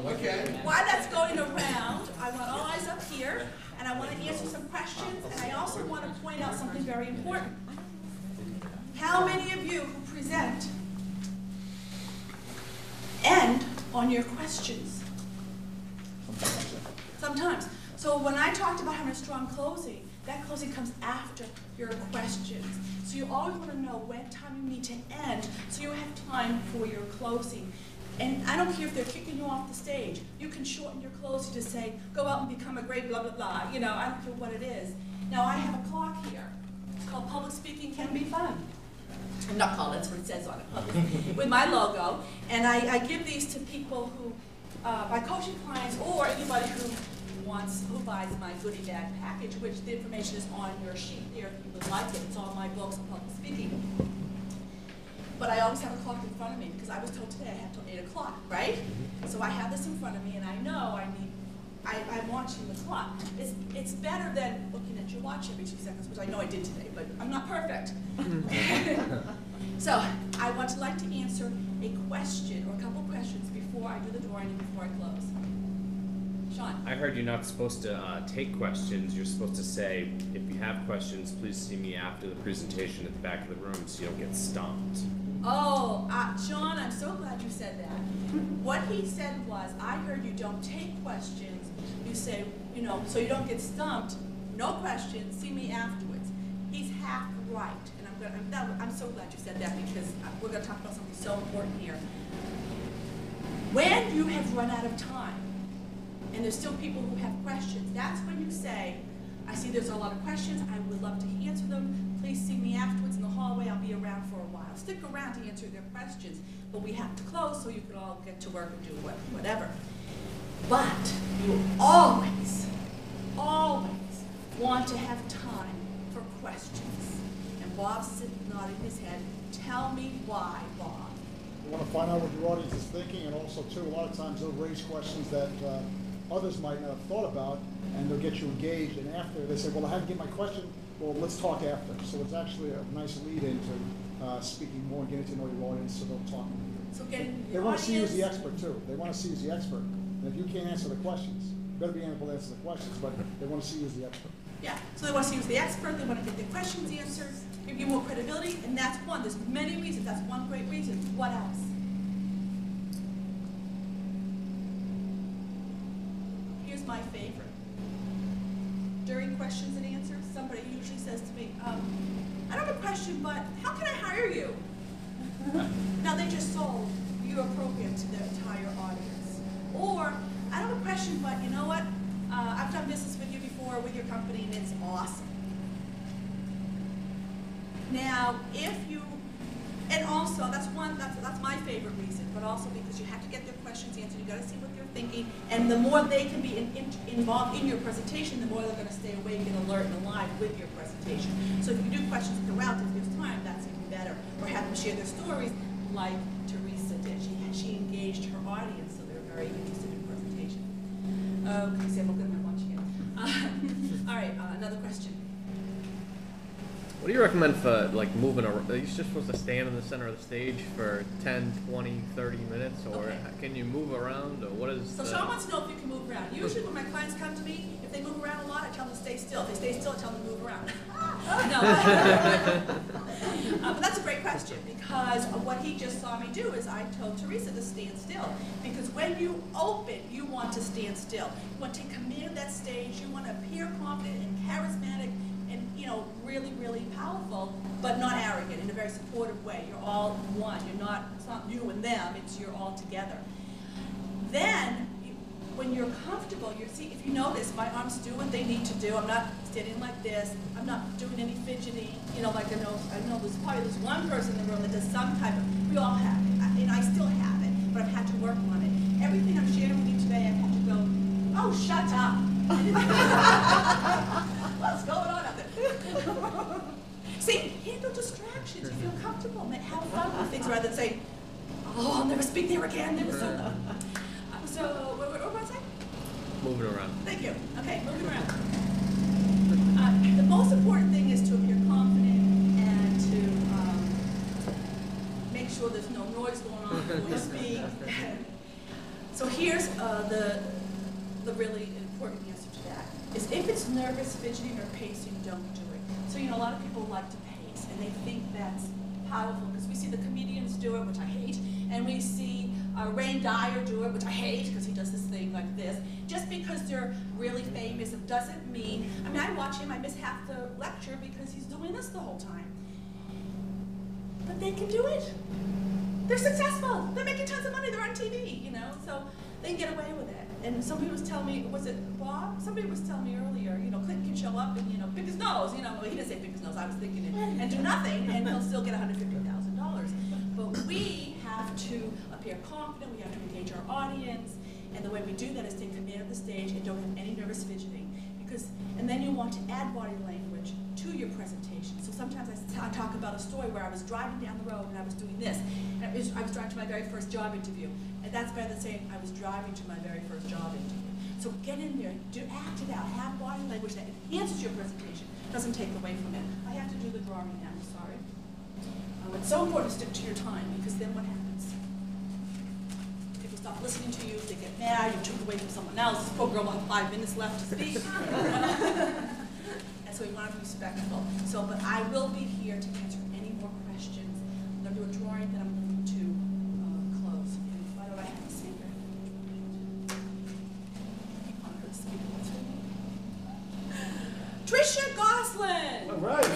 Okay. While that's going around, I want all eyes up here, and I want to answer some questions, and I also want to point out something very important. How many of you who present end on your questions? Sometimes. So when I talked about having a strong closing, that closing comes after your questions. So you always want to know when time you need to end so you have time for your closing. And I don't care if they're kicking you off the stage. You can shorten your closing to say, go out and become a great blah, blah, blah. You know, I don't care what it is. Now I have a clock here. It's called Public Speaking Can Be Fun. I'm not called, that's what it says on it, with my logo. And I give these to people who, my coaching clients or anybody who buys my goodie bag package, which the information is on your sheet there if you would like it. It's all my books on public speaking. But I always have a clock in front of me because I was told today I have till 8 o'clock, right? So I have this in front of me and I know I'm watching the clock. It's better than looking at your watch every 2 seconds, which I know I did today, but I'm not perfect. So I would like to answer a question or a couple questions before I do the drawing and before I close. Sean. I heard you're not supposed to take questions. You're supposed to say, if you have questions, please see me after the presentation at the back of the room so you don't get stumped. Oh, Sean, I'm so glad you said that. What he said was, I heard you don't take questions. You say, you know, so you don't get stumped. No questions, see me afterwards. He's half right. And I'm so glad you said that because we're going to talk about something so important here. When you have run out of time, and there's still people who have questions, that's when you say, I see there's a lot of questions, I would love to answer them, please see me afterwards in the hallway, I'll be around for a while. Stick around to answer their questions, but we have to close so you can all get to work and do whatever. But you always want to have time for questions. And Bob's nodding his head, tell me why, Bob. You want to find out what your audience is thinking, and also too, a lot of times they'll raise questions that others might not have thought about, and they'll get you engaged. And after they say, well, I haven't get my question, well, let's talk after. So it's actually a nice lead into speaking more and getting to know your audience, so they'll talk with you. So getting they want to see you as the expert too. They want to see you as the expert. And if you can't answer the questions, you better be able to answer the questions, but they want to see you as the expert. Yeah, so they want to see you as the expert, they want to get their questions answered, give you more credibility, and that's one. There's many reasons. That's one great reason. What else? Here's my favorite. During questions and answers, somebody usually says to me, I don't have a question, but how can I hire you? Now they just sold you're appropriate to the entire audience. Or, I don't have a question, but you know what? I've done business with you before, with your company, and it's awesome. Now, if you, and also, that's my favorite reason, but also because you have to get their questions answered, you got to see what they're thinking, and the more they can be involved in your presentation, the more they're going to stay awake and alert and alive with your presentation. So if you do questions throughout, if there's time, that's even better. Or have them share their stories, like Teresa did. She engaged her audience, so they're very interested in presentation. Okay, so I'm looking at my watch again. All right, another question. What do you recommend for like moving around? Are you just supposed to stand in the center of the stage for 10, 20, 30 minutes? Or okay. Can you move around? Or what is So Sean wants to know if you can move around. Usually when my clients come to me, if they move around a lot, I tell them to stay still. If they stay still, I tell them to move around. No. But that's a great question because what he just saw me do is I told Teresa to stand still. Because when you open, you want to stand still. You want to take command of that stage. You want to appear confident and charismatic and, you know, really, really powerful, but not arrogant, in a very supportive way. You're all one. You're not, it's not you and them, it's you're all together. Then, when you're comfortable, see, if you notice, my arms do what they need to do. I'm not standing like this. I'm not doing any fidgety, you know, like I know there's probably this one person in the room that does some type of, we all have it, and I still have it, but I've had to work on it. Everything I'm sharing with you today, I've had to go, oh, shut up. What's going on up there? See, handle distractions. You feel comfortable. Have fun with things rather than say, oh, I'll never speak there again. Never so what was I? Moving around. Thank you. Okay, moving around. The most important thing is to appear confident and to make sure there's no noise going on before you speak. So here's the really important answer to that, is if it's nervous, fidgeting, or pacing, don't do it. So, you know, a lot of people like to pace, and they think that's powerful, because we see the comedians do it, which I hate, and we see Ray Dyer do it, which I hate, because he does this thing like this. Just because they're really famous, it doesn't mean, I mean, I watch him, I miss half the lecture because he's doing this the whole time. But they can do it. They're successful. They're making tons of money. They're on TV, you know, so they can get away with it. And somebody was telling me, was it Bob? Somebody was telling me earlier, you know, Clinton can show up and, you know, pick his nose, you know, well, he didn't say pick his nose, I was thinking it, and do nothing, and he'll still get $150,000. But we have to appear confident, we have to engage our audience, and the way we do that is take command of the stage and don't have any nervous fidgeting. And then you want to add body language to your presentation. So sometimes I talk about a story where I was driving down the road and I was doing this. And I was driving to my very first job interview. And that's better than saying I was driving to my very first job interview. So get in there, act it out, have body language that enhances your presentation, doesn't take away from it. I have to do the drawing now, sorry. It's so important to stick to your time, because then what happens? People stop listening to you, they get mad, you took away from someone else. This poor girl will have 5 minutes left to speak. And so we want to be respectful. So, but I will be here to answer any more questions. I'm going to do a drawing that I'm going to close. And why do I have a speaker? Trisha Goslin! All right.